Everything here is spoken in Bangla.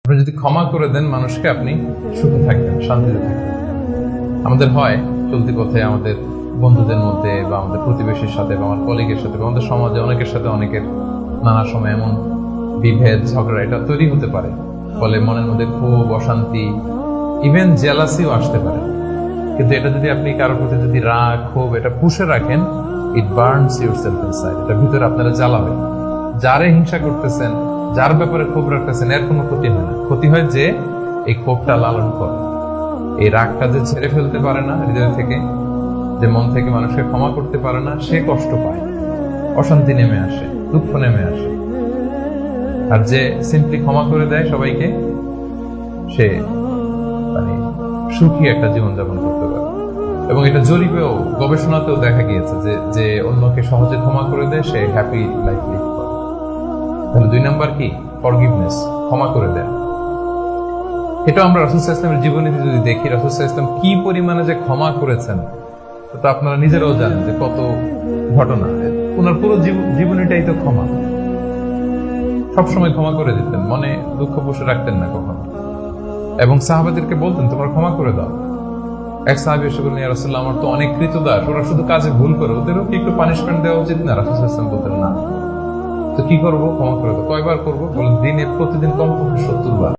আপনি যদি ক্ষমা করে দেন মানুষকে, আপনি সুখে থাকবেন, শান্তিতে থাকবেন। আমাদের হয় চলতি পথে আমাদের বন্ধুদের মধ্যে বা আমাদের প্রতিবেশীর সাথে বা আমার কলিগের সাথে বা আমাদের সমাজে অনেকের সাথে অনেকের নানা সময় এমন বিভেদ ঝগড়া এটা তৈরি হতে পারে, ফলে মনের মধ্যে ক্ষোভ, অশান্তি, ইভেন জেলাসিও আসতে পারে। কিন্তু এটা যদি আপনি কারোর প্রতি যদি রাগ, ক্ষোভ এটা পুষে রাখেন, ইট বার্নস ইউরসেলফ ইনসাইড, এটা ভিতরে আপনারা জ্বালাবে। যারে হিংসা করতেছেন, যার ব্যাপারে ক্ষোভ রাখতেছেন, এর কোনো ক্ষতি হয় না। ক্ষতি হয় যে এই ক্ষোভটা লালন করে, এই রাগটা যে ছেড়ে ফেলতে পারে না হৃদয় থেকে, যে মন থেকে মানুষকে ক্ষমা করতে পারে না, সে কষ্ট পায়, অশান্তি নেমে আসে, দুঃখ নেমে আসে। আর যে সিম্পলি ক্ষমা করে দেয় সবাইকে, সে মানে সুখী একটা জীবনযাপন করতে পারে। এবং এটা জরিপেও, গবেষণাতেও দেখা গিয়েছে যে যে অন্যকে সহজে ক্ষমা করে দেয় সে হ্যাপি লাইফ লিড করে। তাহলে 2 নাম্বার কি? ফরগিভনেস, ক্ষমা করে দেয়। এটা আমরা রাসূল সাল্লাল্লাহু আলাইহি ওয়াসাল্লামের জীবনীতে যদি দেখি, রাসূল সাল্লাল্লাহু আলাইহি ওয়াসাল্লাম কি পরিমাণে যে ক্ষমা করেছেন, তো আপনারা নিজেরাও জানেন যে কত ঘটনা। ওনার পুরো জীবনীটাই তো ক্ষমা। সবসময় ক্ষমা করে দিতেন, মনে দুঃখ পুষে রাখতেন না কখনো। এবং সাহাবাদেরকে বলতেন তোমরা ক্ষমা করে দাও। এক সাহাবী এসে বললেন, ইয়া রাসূলুল্লাহ, আমার তো অনেক কৃতদাস, ওরা শুধু কাজে ভুল করে, ওদেরও কি একটু পানিশমেন্ট দেওয়া উচিত না? রাসূল সাল্লাল্লাহু আলাইহি ওয়াসাল্লাম বলতেন না। তো কি করবো? ক্ষমা করে দাও। কয়বার করবো? বলেন দিনে প্রতিদিন কমপক্ষে 70 বার।